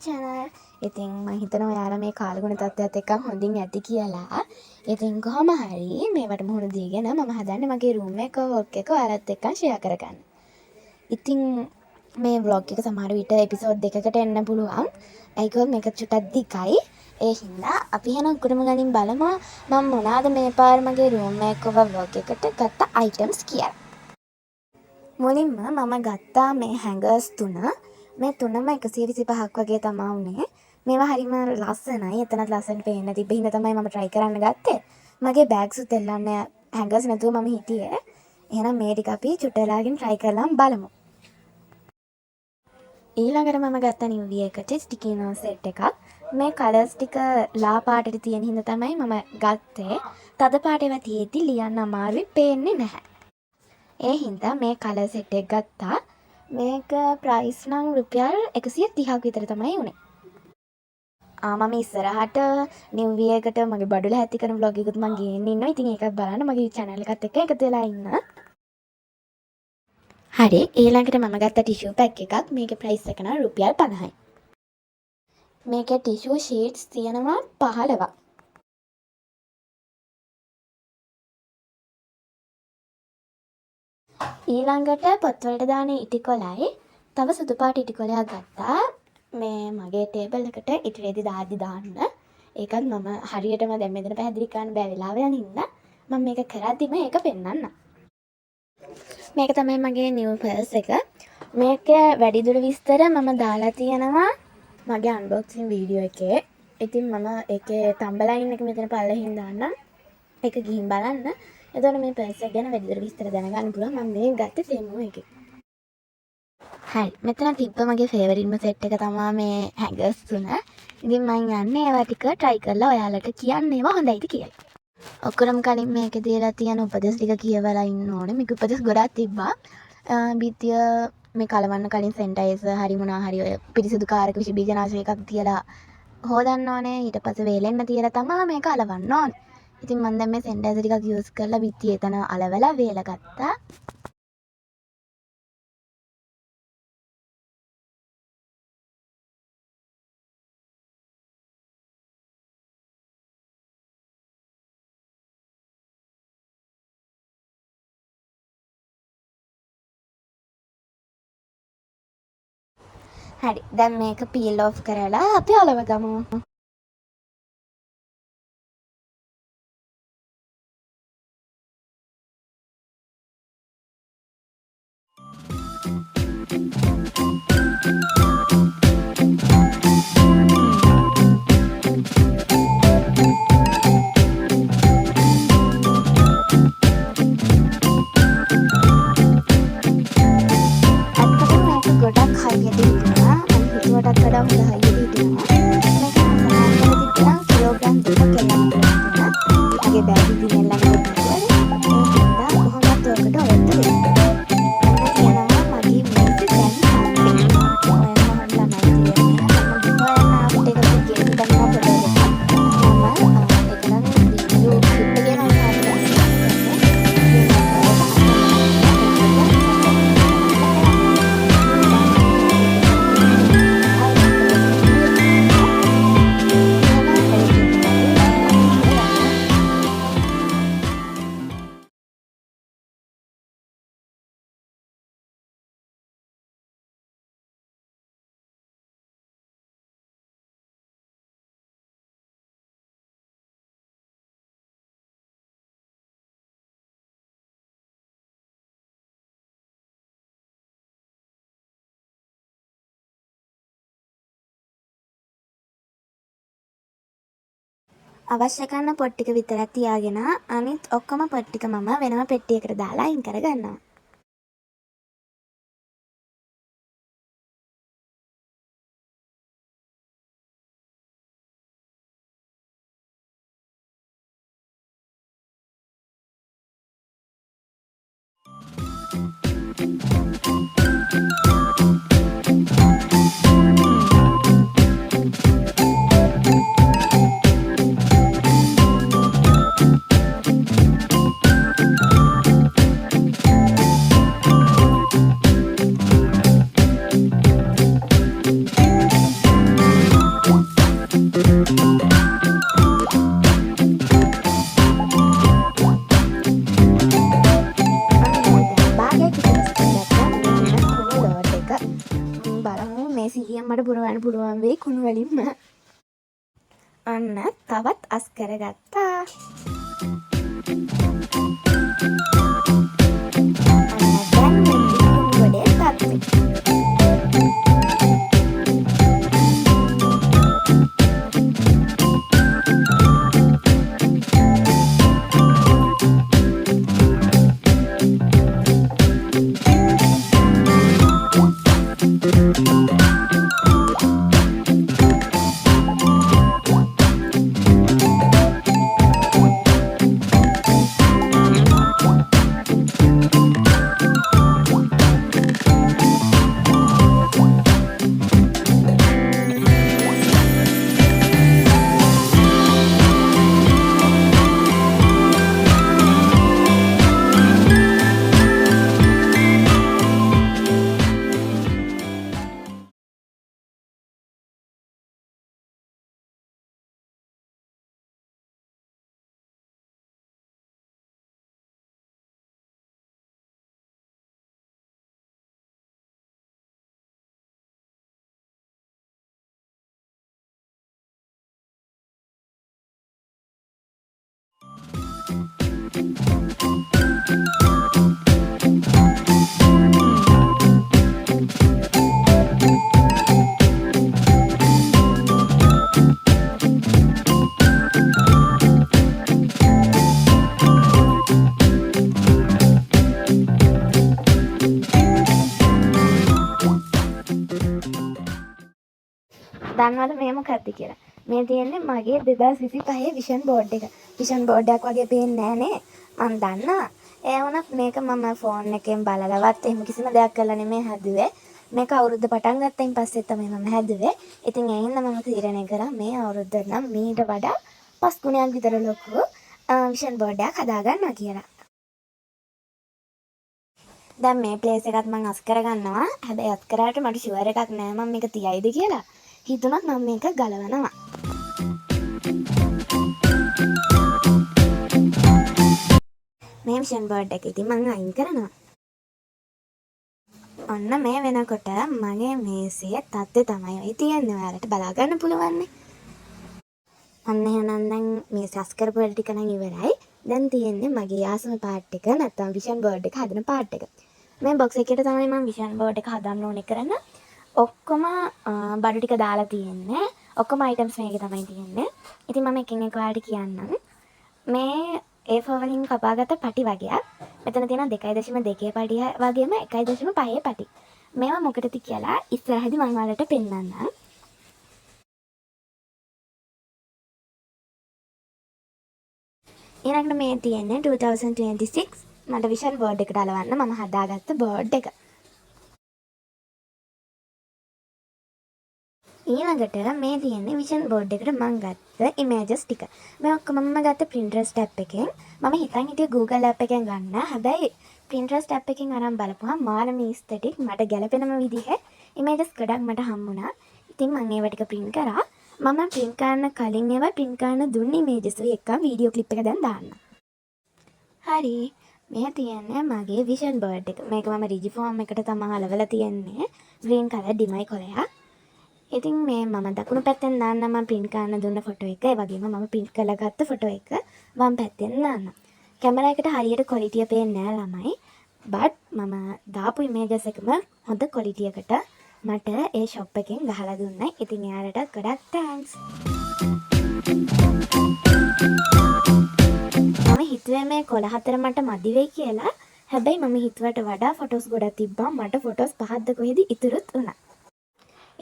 channel. ඉතින් මම හිතනවා ඔයාලා මේ කාලගුණ තත්ත්වයට එක්ක හොඳින් ඇති කියලා. ඉතින් කොහොම හරි මේවට මුහුණ දීගෙන මම හදන්නේ මගේ room එක vlog එක ඔයාලත් එක්ක share කරගන්න. ඉතින් මේ vlog එක සමහර විට episode දෙකකට එන්න පුළුවන්. ඒකෝ මේක චුට්ටක් දිගයි. ඒ හින්දා අපි එහෙනම් උඩම ගලින් බලමු මම මොනවාද මේ පාර මගේ room makeover vlog එකට ගත්ත items කියලා. මුලින්ම මම ගත්තා මේ hangers තුන. මේ තුනම 125ක් වගේ තමයි උනේ. මේවා හරිම ලස්සනයි. එතනත් ලස්සනට පේන්න තිබ්බ හින්දා තමයි මම try කරන්න ගත්තේ. මගේ bags උත් එල්ලන්න hangers නැතුව මම හිටියේ. එහෙනම් මේ ටික අපි චුට්ටලාගෙන් try කරලා බලමු. ඊළඟට මම ගත්ත නිව්විය එකට sticky note set එකක්. මේ colours ටික ලා පාටට තියෙන හින්දා තමයි මම ගත්තේ. තද පාට ඒවා තියෙද්දි ලියන්න අමාරුයි, පේන්නේ නැහැ. ඒ හින්දා මේ colour set එක ගත්තා. මේක price නම් රුපියල් 130ක් විතර තමයි උනේ. මම ඉස්සරහට new year එකට මගේ බඩුල හැටි කරන vlog එකකුත් මම ගේන්න ඉන්නවා. ඉතින් ඒකත් බලන්න මගේ channel එකත් එක්ක එකතු වෙලා ඉන්න. හරි, ඊළඟට මම ගත්ත tissue pack එකක්. මේකේ price එක නම් රුපියල් 50යි. මේකේ tissue sheets තියෙනවා 15ක්. ඊළඟට පොත්වලට දාන ඉටිකොලයි තව සුදු පාට ඉටිකොලයක් ගත්තා. මේ මගේ ටේබල් එකට ඉටි රෙදි දාද්දි දාන්න. ඒකත් මම හරියටම දැන් මෙතන පැහැදිලි කරන්න බෑ වෙලාව යන හින්දා මම මේක කරද්දිම ඒක පෙන්නන්න. මේක තමයි මගේ new purse එක. මේක වැඩිදුර විස්තර මම දාලා තියෙනවා මගේ unboxing video එකේ. ඉතින් මම ඒකේ thumbnail එක මෙතන පල්ලෙහින් දාන්නම්. ඒක ගිහින් බලන්න. එතකොට මේ පර්ස් එක ගැන වැඩිදුර විස්තර දැනගන්න පුළුවන්. මම මේ ගත්තේ තෙමෝ එකේ. හරි. මෙතන තිබ්බ මගේ ෆේවරිට්ම සෙට් එක තමයි මේ hangers තුන. ඉතින් මම යන්නේ ඒවා ටික try කරලා ඔයාලට කියන්න ඒවා හොඳයිද කියලා. ඔක්කොම කලින් මේකේ දීලා තියෙන උපදෙස් ටික කියවලා ඉන්න ඕනේ. මේක උපදෙස් ගොඩක් තිබ්බා. බිත්තිය මේ කලවන්න කලින් සැනිටයිසර් හරි මොනවා හරි ඔය පිරිසිදු කාරක විෂ බීජනාශක එකක් තියලා හොදන්න ඕනේ. ඊට පස්සේ වේලෙන්න තියලා තමයි මේක අලවන්න ඕනේ. ඉතින් මම දැන් මේ සැනිටයිසර් ටිකක් යූස් කරලා බිත්තිය එතන අලවලා වේල ගත්තා. හරි. දැන් මේක පීල් ඔෆ් කරලා අපි අලව ගමු. අවශ්‍ය කරන පොත් ටික විතරක් තියාගෙන අනිත් ඔක්කොම පොත් ටික මම වෙනම පෙට්ටියකට දාලා අයින් කරගන්නවා. පුළුවන් වෙයි කුණු වලින්ම. අන්න තවත් අස් කරගත්තා. අන්න දැන් මෙන්න කුණු ගොඩේ තත්ත්වය. දන්නවද මේ මොකක්ද කියලා? මේ තියෙන්නේ මගේ 2025 විෂන් බෝඩ් එක. විෂන් බෝඩ් එකක් වගේ පේන්නේ නෑනේ. මම දන්නවා. ඒ වුණත් මේක මම ෆෝන් එකෙන් බලලවත් එහෙම කිසිම දෙයක් කරලා නෙමෙයි හැදුවේ. මේක අවුරුද්ද පටන් ගත්තයින් පස්සේ තමයි මම හැදුවේ. ඉතින් ඒ හින්දා මම තීරණය කරා මේ අවුරුද්දට නම් මීට වඩා 5 ගුණයක් විතර ලොකු විෂන් බෝඩ් එකක් හදාගන්නවා කියලා. දැන් මේ ප්ලේස් එකත් මම අස් කරගන්නවා. හැබැයි අත් කරාට මට ෂුවර් එකක් නෑ මම මේක තියයිද කියලා. හිතුණත් මම මේක ගලවනවා. මේ විෂන් බෝඩ් එක ඉතින් මම අයින් කරනවා. ඔන්න මේ වෙනකොට මගේ මේසේ තත්ත්වය තමයි ඔය තියෙන්නේ. ඔයාලට බලා ගන්න පුළුවන් නේ. අන්න එහෙනම් දැන් මේ සස් කරපු වැඩ ටික නම් ඉවරයි. දැන් තියෙන්නේ මගේ ආසම පාර්ට් එක නැත්නම් විෂන් බෝඩ් එක හදන පාර්ට් එක. මේ බොක්ස් එකේට තමයි මම විෂන් බෝඩ් එක හදන්න ඕනේ කරන ඔක්කොම බඩු ටික දාලා තියෙන්නේ. ඔක්කොම අයිටම්ස් මේකේ තමයි තියෙන්නේ. ඉතින් මම එකින් එක ඔයාලට කියන්නම්. මේ A4 වලින් කපාගත්ත පටි වගේක්. මෙතන තියෙන 2.2 පටි වගේම 1.5 පටි. මේවා මොකටද කියලා ඉස්සරහදී මම ඔයාලට පෙන්නන්නම්. ඊළඟට මේ තියෙන්නේ 2026 මට විෂන් බෝඩ් එකට අලවන්න මම හදාගත්ත බෝඩ් එක. ඊළඟට මේ තියෙන්නේ විෂන් බෝඩ් එකට මම ගත්ත ඉමේජස් ටික. මේ ඔක්කොම මම ගත්ත Pinterest app එකෙන්. මම හිතන් හිටියේ Google app එකෙන් ගන්න. හැබැයි Pinterest app එකෙන් අරන් බලපුවම මානම aesthetic මට ගැලපෙනම විදිහේ ඉමේජස් ගොඩක් මට හම්බුණා. ඉතින් මම ඒවා ටික print කරා. මම print කරන්න කලින් ඒවා print කරන්න දුන්න ඉමේජස් එක්ක වීඩියෝ ක්ලිප් එක දැන් දාන්න. හරි. මේ තියෙන්නේ මගේ විෂන් බෝඩ් එක. මේක මම රිජිෆෝම් එකට තමයි අලවලා තියන්නේ. green color ඩිමයි කොලයක්. ඉතින් මේ මම දකුණු පැත්තෙන් දාන්න මම print කරන්න දුන්න ෆොටෝ එක. ඒ වගේම මම print කරලා ගත්ත ෆොටෝ එක වම් පැත්තෙන් දාන්න. කැමරා එකට හරියට quality එක පේන්නේ නැහැ ළමයි. but මම දාපු images එකම හොඳ quality එකට මට ඒ shop එකෙන් ගහලා දුන්නා. ඉතින් එයාලට ගොඩක් thanks. මම හිතුවේ මේ කොළ හතර මට මදි වෙයි කියලා. හැබැයි මම හිතුවට වඩා ෆොටෝස් ගොඩක් තිබ්බා. මට ෆොටෝස් පහක්ද කොහෙද ඉතුරුත් වුණා.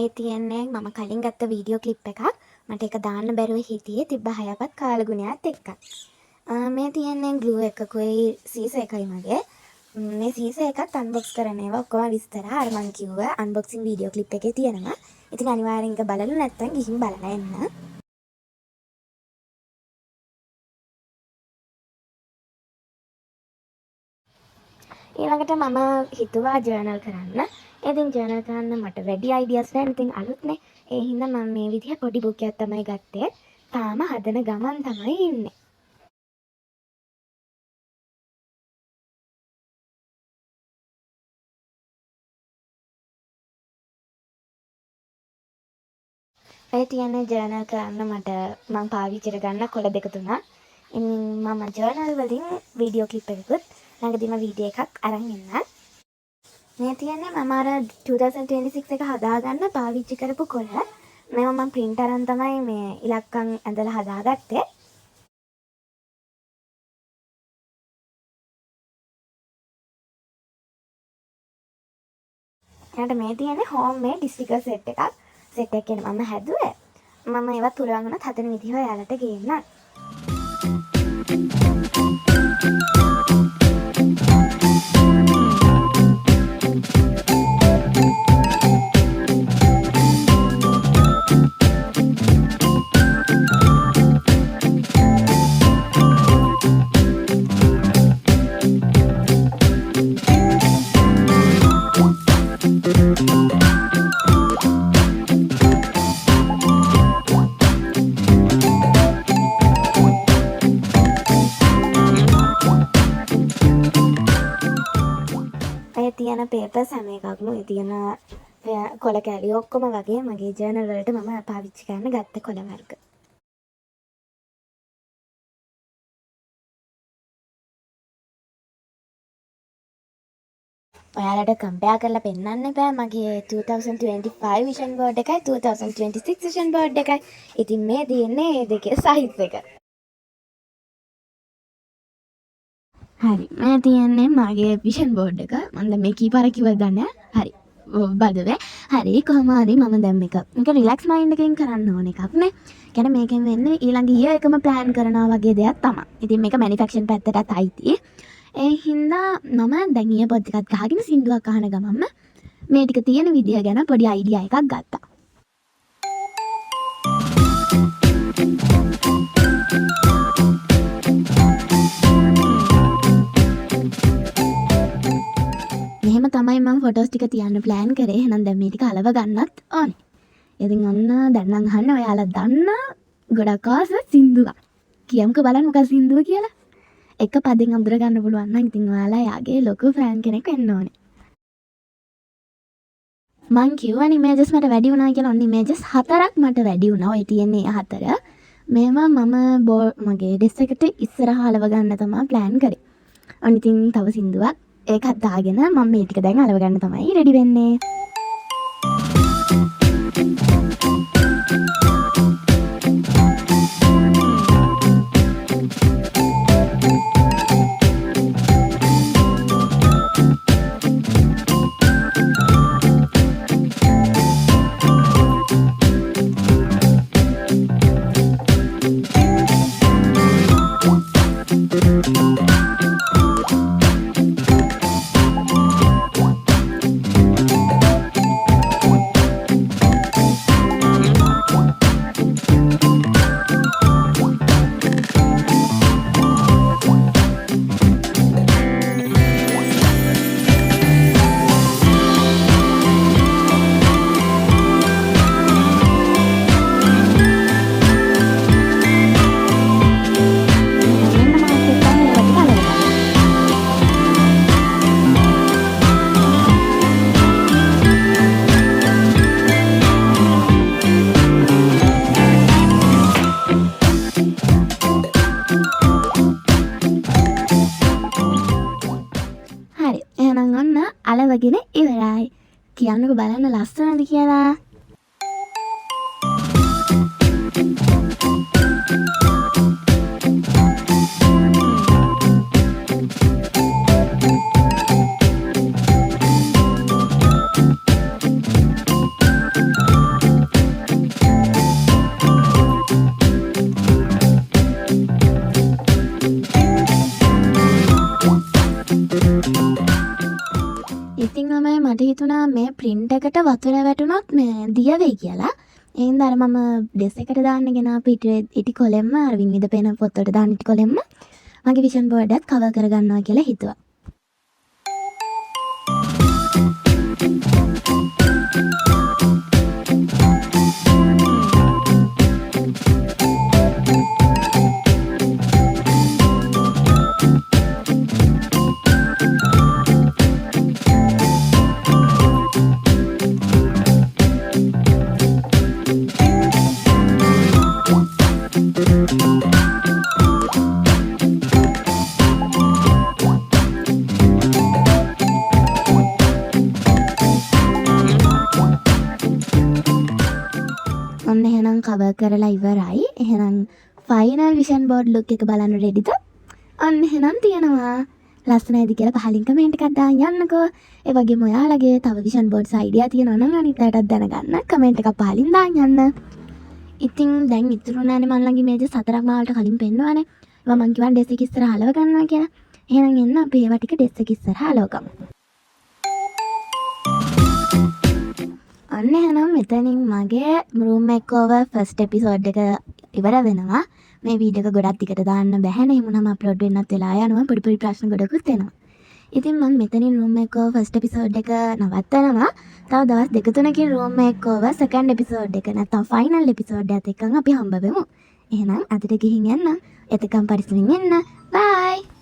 ඒ තියෙන්නේ මම කලින් ගත්ත වීඩියෝ ක්ලිප් එකක්. මට ඒක දාන්න බැරුව හිටියේ තිබ්බ 6වත් කාලගුණයත් එක්ක. මේ තියෙන්නේ ග්ලූ එකකුයි සීස එකයි මගේ. මේ සීස එකත් අන්බොක්ස් කරන ඒවා ඔක්කොම විස්තර අර මං කිව්ව අන්බොක්සින් වීඩියෝ ක්ලිප් එකේ තියෙනවා. ඉතින් අනිවාර්යෙන් ඒක බලලා නැත්නම් ගිහින් බලලා එන්න. ඊළඟට මම හිතුවා ජර්නල් කරන්න. ඉතින් ජර්නල් කරන්න මට වැඩි අයිඩියාස් නැහැ. ඉතින් අලුත්නේ. ඒ හින්දා මම මේ විදිහ පොඩි බුක් එකක් තමයි ගත්තේ. තාම හදන ගමන් තමයි ඉන්නේ. ඔය තියෙන ජර්නල් කරන්න මට මම පාවිච්චි කරගන්න කොළ දෙක තුනක්. මම ජර්නල් වලින් වීඩියෝ ක්ලිප් එකකුත් ළඟදීම වීඩියෝ එකක් අරන් ඉන්නම්. මේ තියෙන්නේ මම අර 2026 එක හදාගන්න පාවිච්චි කරපු කොළ. මේවා මම print අරන් තමයි මේ ඉලක්කම් ඇඳලා හදාගත්තේ. ඊට මේ තියෙන්නේ homemade sticker set එකක්. set එක කියන්නේ මම හැදුවේ. මම ඒවත් පුළුවන් වුණත් හදන විදිහ ඔයාලට ගේන්නම්. තියෙන පේපර්ස් හැම එකක්ම තියෙන කොළ කැලි ඔක්කොම වගේ මගේ ජර්නල් වලට මම පාවිච්චි කරන්න ගත්ත කොළ වර්ග. ඔයාලට කම්පෙයාර් කරලා පෙන්නන්න බෑ මගේ 2025 විෂන් බෝඩ් එකයි 2026 විෂන් බෝඩ් එකයි. ඉතින් මේ තියෙන්නේ මේ දෙකේ සයිස් එක. හරි මේ තියෙන්නේ මගේ විෂන් බෝඩ් එක. මම දැන් මේ කීපාරක් කිව්වද දන්නේ නැහැ. හරි. බදවේ. හරි කොහොම හරි මම දැන් මේක රිලැක්ස් මයින්ඩ් එකකින් කරන්න ඕන එකක් නේ. කියන්නේ මේකෙන් වෙන්නේ ඊළඟ ඊයර් එකම ප්ලෑන් කරනවා වගේ දෙයක් තමයි. ඉතින් මේක මැනුෆැක්චරින් පැත්තටත් අයිති. ඒ හින්දා මම දැන් ඊයර් පොඩ් එකක් ගහගෙන සින්දුවක් අහන ගමන්ම මේ ටික තියෙන විදිය ගැන පොඩි අයිඩියා එකක් ගත්තා. මෙහෙම තමයි මම ෆොටෝස් ටික තියන්න ප්ලෑන් කරේ. එහෙනම් දැන් මේ ටික අලව ගන්නත් ඕනේ. ඉතින් ඔන්න දැන් නම් අහන්න ඔයාලා දන්න ගොඩක් ආස සින්දුවක්. කියමුකෝ බලන්න මොකක්ද සින්දුව කියලා. එක පදෙන් අඳුර ගන්න පුළුවන් නම් ඉතින් ඔයාලා යාගේ ලොකු ෆෑන් කෙනෙක් වෙන්න ඕනේ. මං කියවන ඉමේජස් මට වැඩි වුණා කියලා. ඔන්න ඉමේජස් 4ක් මට වැඩි වුණා. ඔය තියෙන්නේ 4. මේවා මම මගේ ඩෙස්ක් එකට ඉස්සරහා අලව ගන්න තමයි ප්ලෑන් කරේ. ඔන්න ඉතින් තව සින්දුවක් ඒකත් දාගෙන මම මේ ටික දැන් අලව ගන්න තමයි රෙඩි වෙන්නේ. අලවගෙන ඉවරයි. කියන්නකෝ බලන්න ලස්සනද කියලා. ඉතින් මට හිතුණා මේ print එකට වතුර වැටුණොත් මේ දිය වෙයි කියලා. ඒ හින්දා අර මම ඩෙස් එකට දාන්න ගෙනාපු ඉටි කොලෙම්ම අර විනිවිද පේන පොත් වලට දාන්න ඉටි කොලෙම්ම මගේ විෂන් බෝඩ් එකත් කවර් කරගන්නවා කියලා හිතුවා. එහෙනම් කවර් කරලා ඉවරයි. එහෙනම් ෆයිනල් විෂන් බෝඩ් ලුක් එක බලන්න රෙඩිද? අන්න එහෙනම් තියෙනවා. ලස්සනයිද කියලා පහලින් කමෙන්ට් එකක් දාන්න යන්නකෝ. ඒ වගේම ඔයාලගේ තව විෂන් බෝඩ්ස් අයිඩියා තියෙනවා නම් අනිත් අයටත් දැනගන්න කමෙන්ට් එකක් පහලින් දාන්න යන්න. ඉතින් දැන් ඉතුරු නැනේ මන් ළඟ ඉමේජ් 4ක් මාවලට කලින් පෙන්නවනේ. ඒවා මං කිව්වා ඩෙස් එක ඉස්සරහා අලව ගන්නවා කියලා. එහෙනම් එන්න අපි ඒවා ටික ඩෙස් එක ඉස්සරහා අලව ගමු. අන්න එහෙනම් මෙතනින් මගේ room makeover first episode එක ඉවර වෙනවා. මේ වීඩියෝ එක ගොඩක් දිගට දාන්න බැහැනේ. එහෙනම් අප්ලෝඩ් වෙන්නත් වෙලා යනවා. පොඩි පොඩි ප්‍රශ්න ගොඩකුත් එනවා. ඉතින් මම මෙතනින් room makeover first episode එක නවත්තනවා. තව දවස් දෙක තුනකින් room makeover second episode එක නැත්නම් final episode එකත් එක්කන් අපි හම්බ වෙමු. එහෙනම් අදට ගිහින් යන්න. එතකම් පරිස්සමින් එන්න. bye.